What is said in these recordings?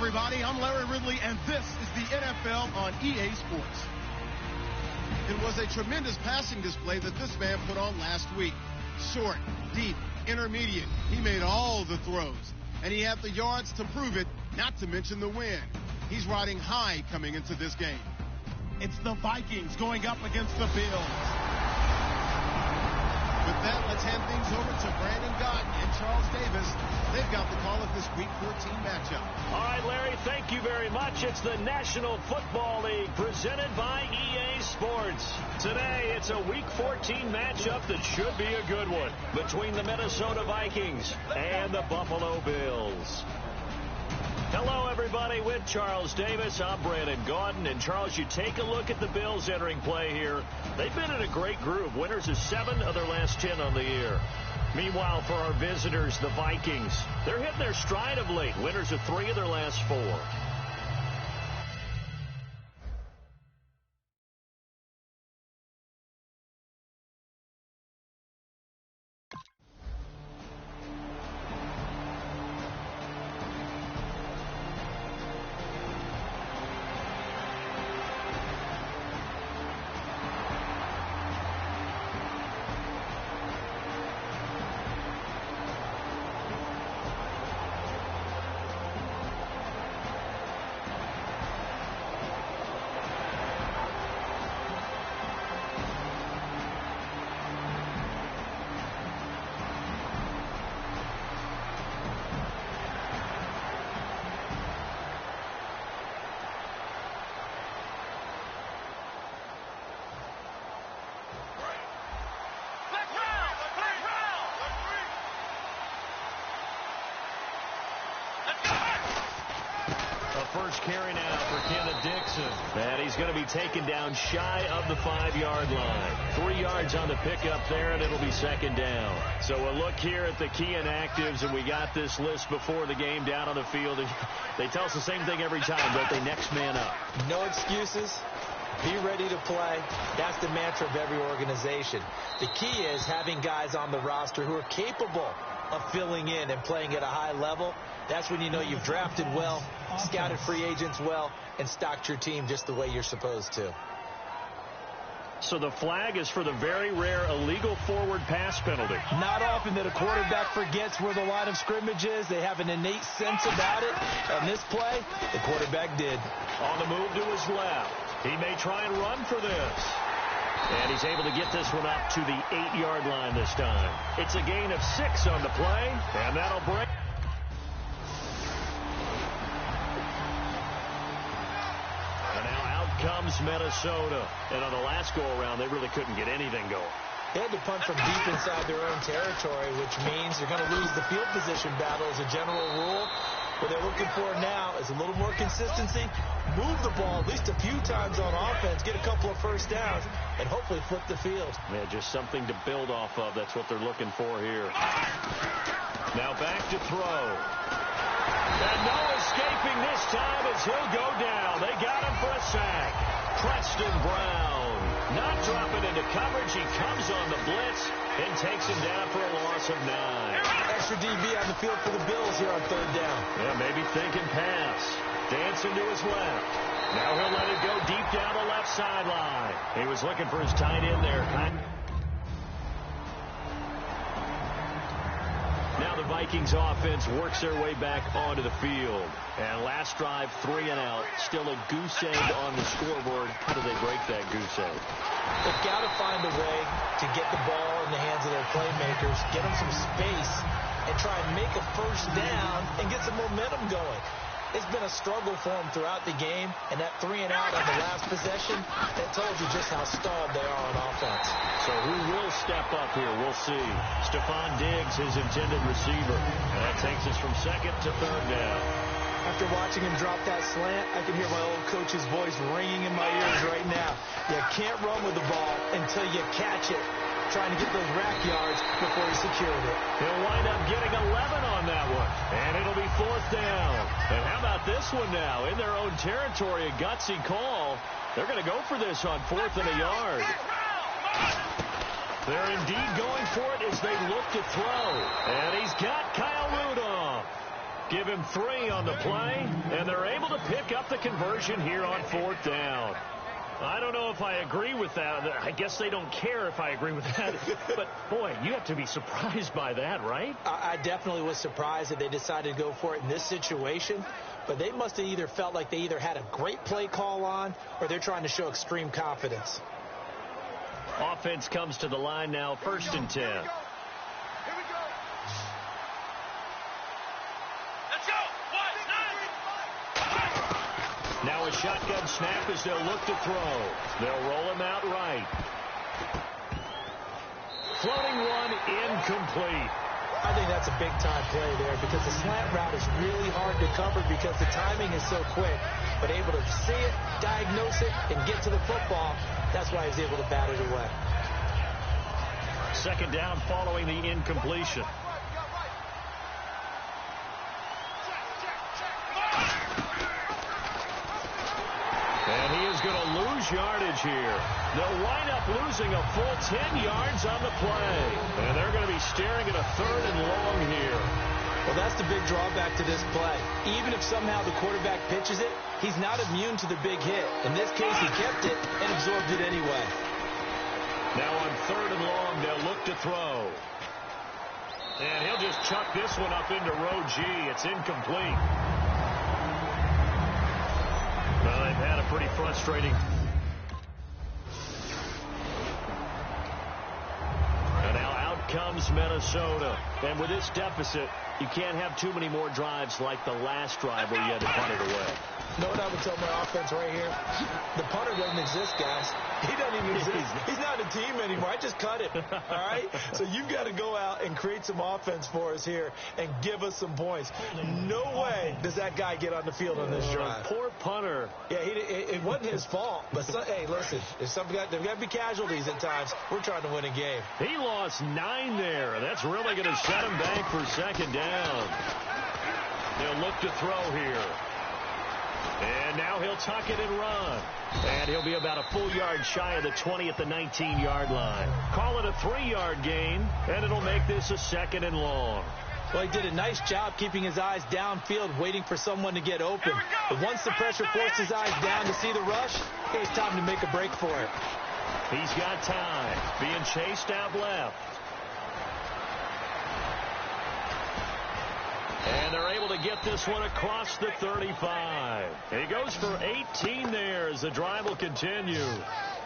everybody. I'm Larry Ridley, and this is the NFL on EA Sports. It was a tremendous passing display that this man put on last week. Short, deep, intermediate. He made all the throws, and he had the yards to prove it, not to mention the win. He's riding high coming into this game. It's the Vikings going up against the Bills. With that, let's hand things over to Brandon Gotton and Charles Davis. They've got the call of this Week 14 matchup. All right, Larry, thank you very much. It's the National Football League presented by EA Sports. Today, it's a Week 14 matchup that should be a good one between the Minnesota Vikings and the Buffalo Bills. Hello, everybody. With Charles Davis, I'm Brandon Gordon. And, Charles, you take a look at the Bills entering play here. They've been in a great groove. Winners of 7 of their last 10 on the year. Meanwhile, for our visitors, the Vikings, they're hitting their stride of late. Winners of 3 of their last 4. First carry now for Kenneth Dixon. And he's going to be taken down shy of the 5-yard line. 3 yards on the pickup there, and it'll be second down. So a look here at the key inactives, and we got this list before the game down on the field. They tell us the same thing every time, don't they? Next man up. No excuses. Be ready to play. That's the mantra of every organization. The key is having guys on the roster who are capable of filling in and playing at a high level. That's when you know you've drafted well, scouted free agents well, and stocked your team just the way you're supposed to. So the flag is for the very rare illegal forward pass penalty. Not often that a quarterback forgets where the line of scrimmage is. They have an innate sense about it. On this play, the quarterback did. On the move to his left. He may try and run for this. And he's able to get this one up to the 8-yard line this time. It's a gain of 6 on the play, and that'll break. And now out comes Minnesota. And on the last go-around, they really couldn't get anything going. They had to punt from deep inside their own territory, which means they're going to lose the field position battle as a general rule. What they're looking for now is a little more consistency, move the ball at least a few times on offense, get a couple of first downs, and hopefully flip the field. Yeah, just something to build off of. That's what they're looking for here. Now back to throw. And no escaping this time as he'll go down. They got him for a sack. Preston Brown not dropping into coverage. He comes on the blitz and takes him down for a loss of 9. Extra DB on the field for the Bills here on 3rd down. Yeah, maybe thinking pass. Dancing to his left. Now he'll let it go deep down the left sideline. He was looking for his tight end there. Now the Vikings offense works their way back onto the field. And last drive, 3 and out. Still a goose egg on the scoreboard. How do they break that goose egg? They've got to find a way to get the ball in the hands of their playmakers, get them some space, and try and make a first down and get some momentum going. It's been a struggle for them throughout the game, and that 3 and out on the last possession, that tells you just how stalled they are on offense. So who will step up here? We'll see. Stephon Diggs, his intended receiver. And that takes us from 2nd to 3rd down. After watching him drop that slant, I can hear my old coach's voice ringing in my ears right now. You can't run with the ball until you catch it, trying to get those rack yards before he secured it. He'll wind up getting 11 on that one, and it'll be 4th down. And how about this one now? In their own territory, a gutsy call. They're going to go for this on 4th and a yard. They're indeed going for it as they look to throw. And he's got Kyle Rudolph. Give him 3 on the play, and they're able to pick up the conversion here on 4th down. I don't know if I agree with that. I guess they don't care if I agree with that. But, boy, you have to be surprised by that, right? I definitely was surprised that they decided to go for it in this situation. But they must have either felt like they either had a great play call on or they're trying to show extreme confidence. Offense comes to the line now, 1st and 10. Now a shotgun snap as they'll look to throw. They'll roll him out right. Floating one, incomplete. I think that's a big-time play there because the slant route is really hard to cover because the timing is so quick. But able to see it, diagnose it, and get to the football, that's why he's able to bat it away. 2nd down following the incompletion. And he is going to lose yardage here. They'll wind up losing a full 10 yards on the play. And they're going to be staring at a 3rd and long here. Well, that's the big drawback to this play. Even if somehow the quarterback pitches it, he's not immune to the big hit. In this case, he kept it and absorbed it anyway. Now on 3rd and long, they'll look to throw. And he'll just chuck this one up into row G. It's incomplete. Well, they've had a pretty frustrating. And now out comes Minnesota. And with this deficit, you can't have too many more drives like the last drive where you had to punt it away. You know what I would tell my offense right here? The punter doesn't exist, guys. He doesn't even exist. He's not a team anymore. I just cut him. All right? So you've got to go out and create some offense for us here and give us some points. No way does that guy get on the field on this drive. Poor punter. Yeah, it wasn't his fault. But, hey, listen, there's got to be casualties at times. We're trying to win a game. He lost 9 there. That's really going to set him back for 2nd down. They'll look to throw here. And now he'll tuck it and run. And he'll be about a full yard shy of the 20 at the 19-yard line. Call it a 3-yard gain, and it'll make this a 2nd and long. Well, he did a nice job keeping his eyes downfield, waiting for someone to get open. But once the pressure forced his eyes down to see the rush, it's time to make a break for it. He's got time. Being chased out left. And they're able to get this one across the 35. And he goes for 18 there as the drive will continue.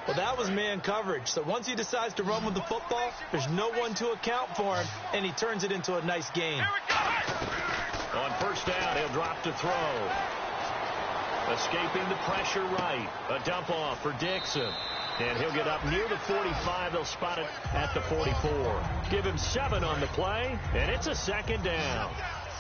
Well, that was man coverage. So once he decides to run with the football, there's no one to account for him, and he turns it into a nice gain. On 1st down, he'll drop to throw. Escaping the pressure right. A dump off for Dixon. And he'll get up near the 45. They'll spot it at the 44. Give him 7 on the play, and it's a 2nd down.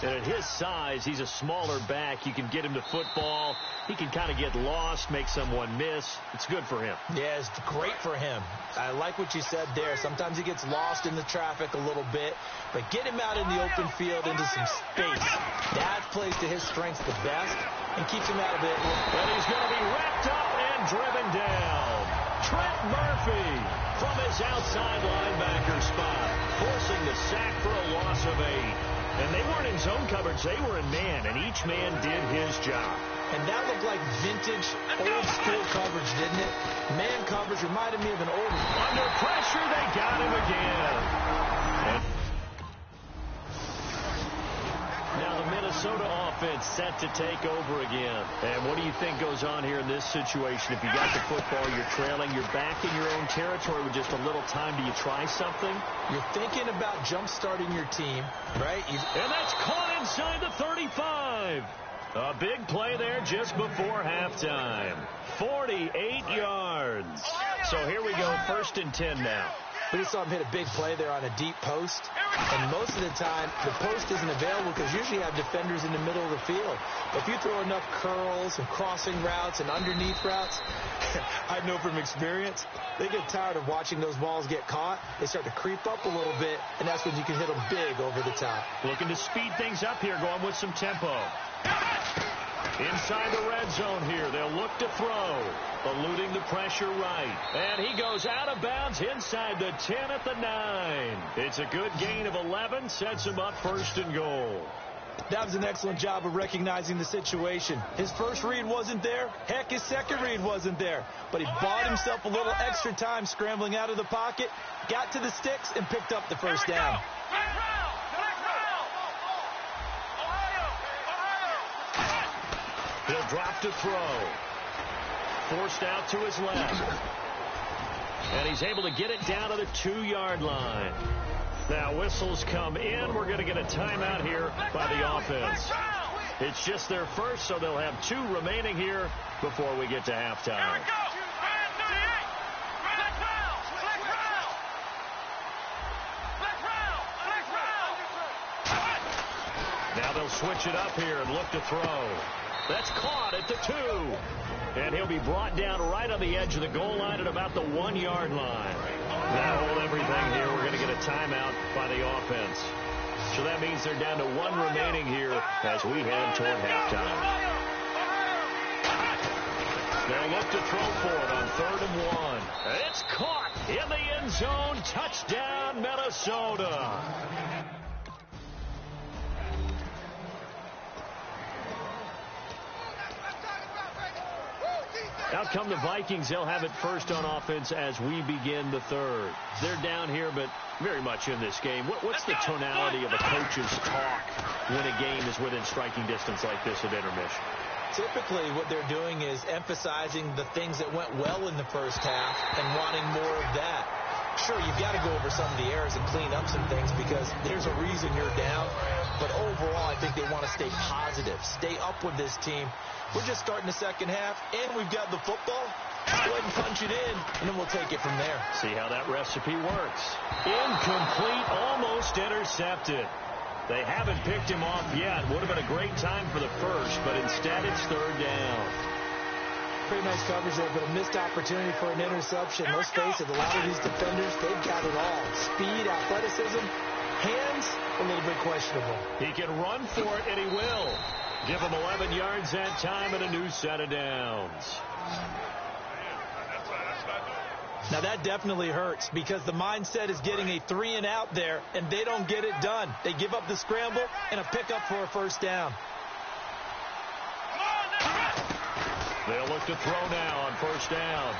And at his size, he's a smaller back. You can get him to football. He can kind of get lost, make someone miss. It's good for him. Yeah, it's great for him. I like what you said there. Sometimes he gets lost in the traffic a little bit. But get him out in the open field into some space. That plays to his strengths the best and keeps him out of it. And he's going to be wrapped up and driven down. Trent Murphy from his outside linebacker spot, forcing the sack for a loss of 8. And they weren't in zone coverage. They were in man, and each man did his job. And that looked like vintage, old-school coverage, didn't it? Man coverage reminded me of an old... Under pressure, they got him again. And now the Minnesota offense set to take over again. And what do you think goes on here in this situation? If you got the football, you're trailing, you're back in your own territory with just a little time. Do you try something? You're thinking about jump-starting your team, right? And that's caught inside the 35. A big play there just before halftime. 48 yards. So here we go, 1st and 10 now. We just saw him hit a big play there on a deep post. And most of the time, the post isn't available because usually you have defenders in the middle of the field. But if you throw enough curls and crossing routes and underneath routes, I know from experience, they get tired of watching those balls get caught. They start to creep up a little bit, and that's when you can hit them big over the top. Looking to speed things up here, going with some tempo. Inside the red zone here, they'll look to throw. Eluding the pressure right. And he goes out of bounds inside the 10 at the 9. It's a good gain of 11, sets him up 1st and goal. That was an excellent job of recognizing the situation. His first read wasn't there. Heck, his second read wasn't there. But he bought himself a little extra time scrambling out of the pocket, got to the sticks, and picked up the first down. He'll drop to throw. Forced out to his left. And he's able to get it down to the 2-yard line. Now whistles come in. We're going to get a timeout here by the offense. It's just their first, so they'll have 2 remaining here before we get to halftime. Now they'll switch it up here and look to throw. That's caught at the 2. And he'll be brought down right on the edge of the goal line at about the 1-yard line. That'll hold everything here. We're going to get a timeout by the offense. So that means they're down to 1 remaining here as we head toward halftime. They'll look to throw for it on 3rd and 1. It's caught in the end zone. Touchdown, Minnesota. Out come the Vikings. They'll have it first on offense as we begin the 3rd. They're down here, but very much in this game. What's the tonality of a coach's talk when a game is within striking distance like this at intermission? Typically, what they're doing is emphasizing the things that went well in the first half and wanting more of that. Sure, you've got to go over some of the errors and clean up some things because there's a reason you're down. But overall, I think they want to stay positive, stay up with this team. We're just starting the second half, and we've got the football. Let's go ahead and punch it in, and then we'll take it from there. See how that recipe works. Incomplete, almost intercepted. They haven't picked him off yet. Would have been a great time for the first, but instead it's 3rd down. Pretty nice coverage there, but a missed opportunity for an interception. Let's face it, a lot of these defenders, they've got it all. Speed, athleticism, hands, a little bit questionable. He can run for it, and he will. Give him 11 yards that time and a new set of downs. Now that definitely hurts because the mindset is getting a 3-and-out there, and they don't get it done. They give up the scramble and a pickup for a first down. They'll look to throw now on first down.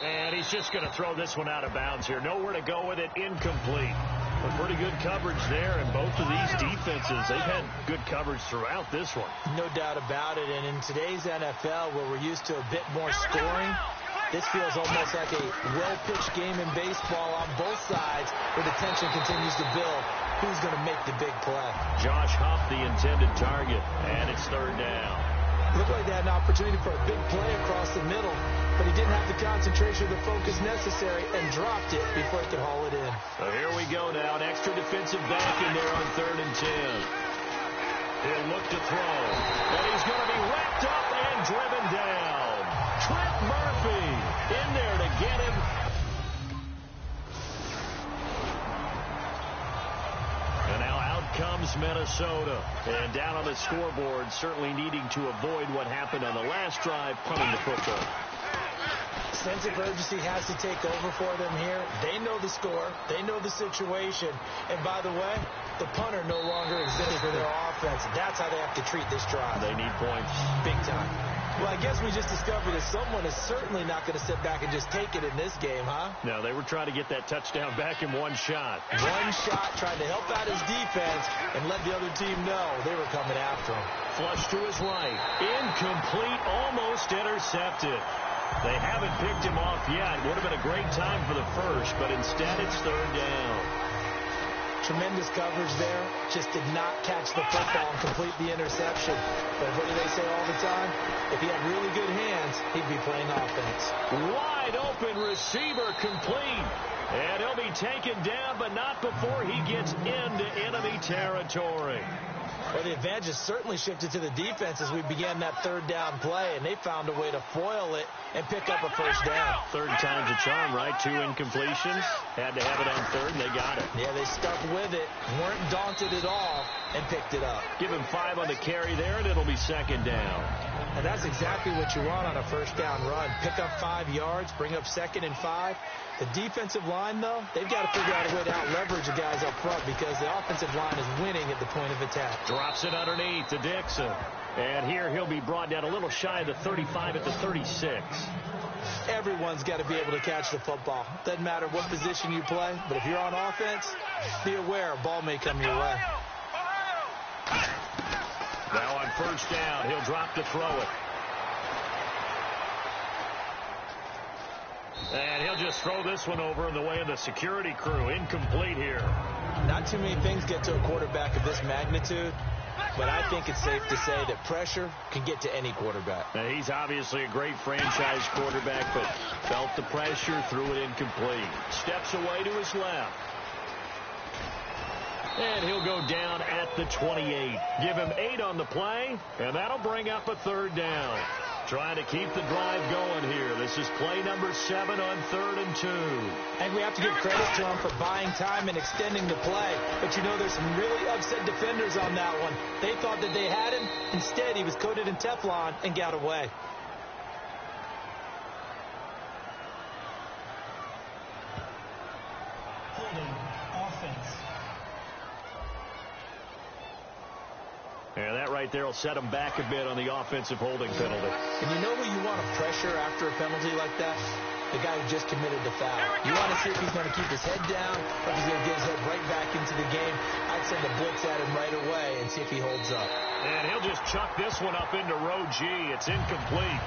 And he's just going to throw this one out of bounds here. Nowhere to go with it. Incomplete. But pretty good coverage there, and both of these defenses, they've had good coverage throughout this one. No doubt about it, and in today's NFL, where we're used to a bit more scoring, this feels almost like a well-pitched game in baseball on both sides, where the tension continues to build. Who's going to make the big play? Josh Huff, the intended target, and it's 3rd down. Looked like they had an opportunity for a big play across the middle, but he didn't have the concentration or the focus necessary and dropped it before he could haul it in. So here we go now. An extra defensive back in there on 3rd and 10. He'll look to throw, and he's going to be wrapped up and driven down. Trent Murphy in there to get him. And now out comes Minnesota. And down on the scoreboard, certainly needing to avoid what happened on the last drive, punting the football. Sense of urgency has to take over for them here. They know the score. They know the situation. And by the way, the punter no longer exists for their offense. That's how they have to treat this drive. They need points. Big time. Well, I guess we just discovered that someone is certainly not going to sit back and just take it in this game, huh? No, they were trying to get that touchdown back in one shot. One shot, trying to help out his defense and let the other team know they were coming after him. Flush to his right. Incomplete, almost intercepted. They haven't picked him off yet. Would have been a great time for the first, but instead it's 3rd down. Tremendous coverage there. Just did not catch the football and complete the interception. But what do they say all the time? If he had really good hands, he'd be playing offense. Wide open receiver complete. And he'll be taken down, but not before he gets into enemy territory. Well, the advantage has certainly shifted to the defense as we began that 3rd down play, and they found a way to foil it and pick up a first down. 3rd time's a charm, right? 2 incompletions. Had to have it on 3rd, and they got it. Yeah, they stuck with it, weren't daunted at all, and picked it up. Give him 5 on the carry there, and it'll be second down. And that's exactly what you want on a first down run. Pick up 5 yards, bring up 2nd and 5. The defensive line, though, they've got to figure out a way to out-leverage the guys up front because the offensive line is winning at the point of attack. Drops it underneath to Dixon. And here he'll be brought down a little shy of the 35 at the 36. Everyone's got to be able to catch the football. Doesn't matter what position you play, but if you're on offense, be aware a ball may come your way. Now on first down, he'll drop to throw it. And he'll just throw this one over in the way of the security crew. Incomplete here. Not too many things get to a quarterback of this magnitude, but I think it's safe to say that pressure can get to any quarterback. Now, he's obviously a great franchise quarterback, but felt the pressure, threw it incomplete. Steps away to his left. And he'll go down at the 28. Give him 8 on the play, and that'll bring up a 3rd down. Trying to keep the drive going here. This is play number 7 on 3rd and 2. And we have to give credit to him for buying time and extending the play. But you know, there's some really upset defenders on that one. They thought that they had him. Instead, he was coated in Teflon and got away. Holding offense. And that right there will set him back a bit on the offensive holding penalty. And you know who you want to pressure after a penalty like that? The guy who just committed the foul. You want to see if he's going to keep his head down or if he's going to get his head right back into the game. I'd send a blitz at him right away and see if he holds up. And he'll just chuck this one up into row G. It's incomplete.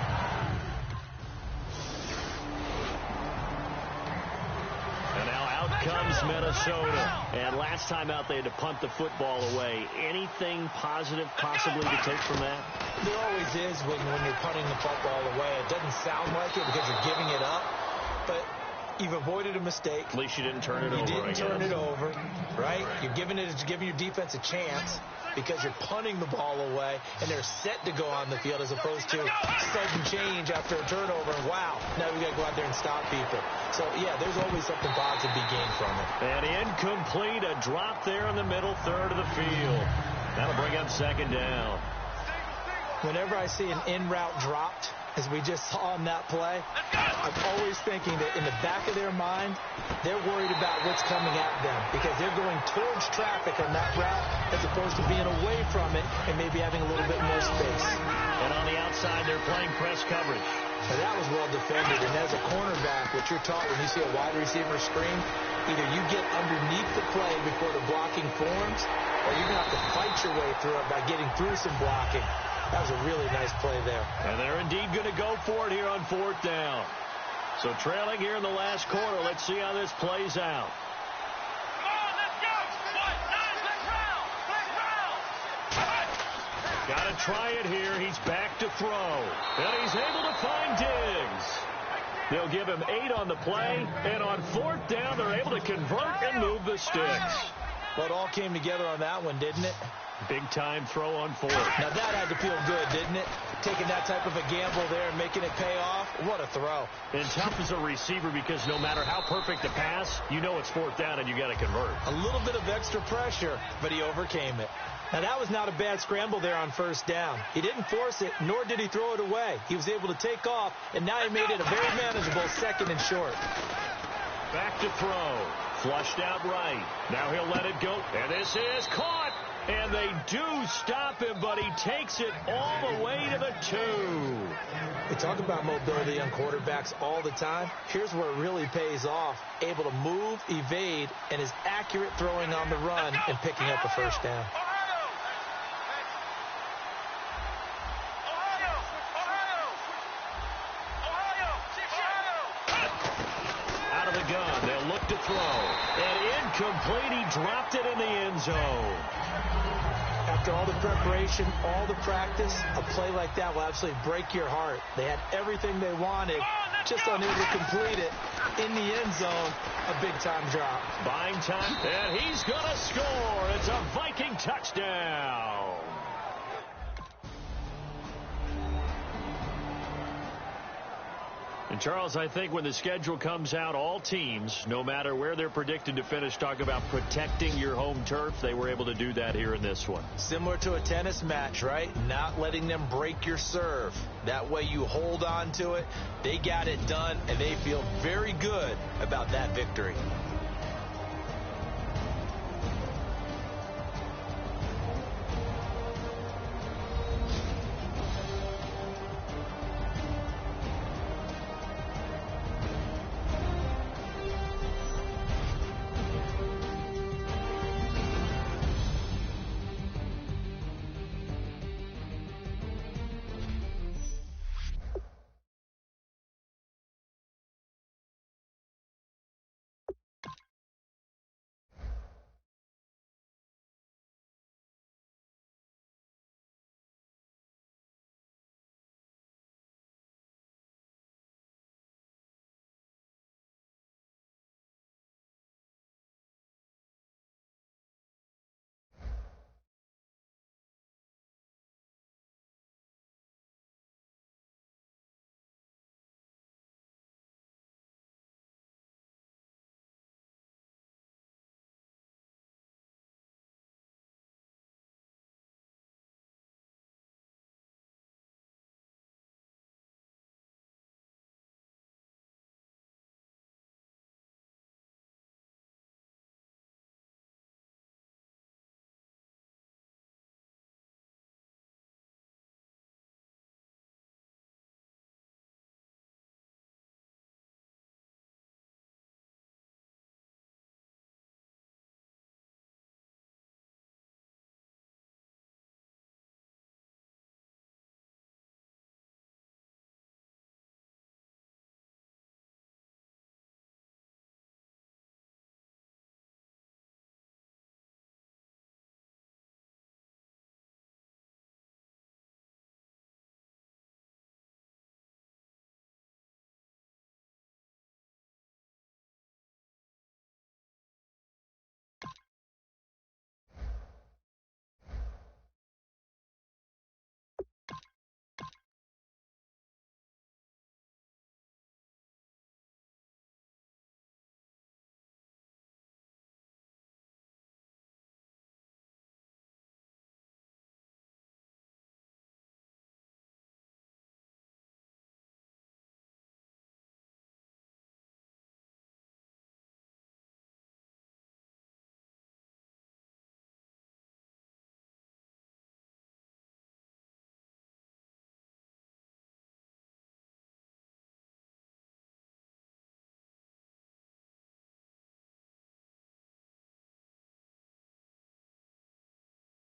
And now out comes Minnesota. And last time out, they had to punt the football away. Anything positive possibly to take from that? There always is when you're punting the football away. It doesn't sound like it because you're giving it up, but you've avoided a mistake. At least you didn't turn it over. You didn't turn it over, right? You're giving your defense a chance because you're punting the ball away, and they're set to go on the field as opposed to sudden change after a turnover. And wow, now we got to go out there and stop people. So, yeah, there's always something positive to be gained from it. And incomplete, a drop there in the middle third of the field. That'll bring up 2nd down. Whenever I see an in-route dropped, as we just saw on that play, I'm always thinking that in the back of their mind, they're worried about what's coming at them because they're going towards traffic on that route as opposed to being away from it and maybe having a little bit more space. And on the outside, they're playing press coverage. And that was well defended. And as a cornerback, what you're taught when you see a wide receiver screen, either you get underneath the play before the blocking forms, or you're going to have to fight your way through it by getting through some blocking. That was a really nice play there. And they're indeed going to go for it here on 4th down. So trailing here in the last quarter. Let's see how this plays out. Come on, let's go. Let's round. Got to try it here. He's back to throw. And he's able to find Diggs. They'll give him 8 on the play. And on 4th down, they're able to convert and move the sticks. Well, it all came together on that one, didn't it? Big-time throw on 4th. Now, that had to feel good, didn't it? Taking that type of a gamble there and making it pay off. What a throw. And tough as a receiver because no matter how perfect the pass, you know it's 4th down and you got to convert. A little bit of extra pressure, but he overcame it. Now, that was not a bad scramble there on 1st down. He didn't force it, nor did he throw it away. He was able to take off, and now he made it a very manageable 2nd and short. Back to throw. Flushed out right. Now he'll let it go. And this is caught. And they do stop him, but he takes it all the way to the 2. We talk about mobility on quarterbacks all the time. Here's where it really pays off. Able to move, evade, and is accurate throwing on the run and picking up a 1st down. Out of the gun, they'll look to throw. And incomplete, he dropped it in the end zone. After all the preparation, all the practice, a play like that will absolutely break your heart. They had everything they wanted, just unable to complete it. In the end zone, a big-time drop. Buying time, and he's going to score. It's a Viking touchdown. And Charles, I think when the schedule comes out, all teams, no matter where they're predicted to finish, talk about protecting your home turf. They were able to do that here in this one. Similar to a tennis match, right? Not letting them break your serve. That way you hold on to it. They got it done, and they feel very good about that victory.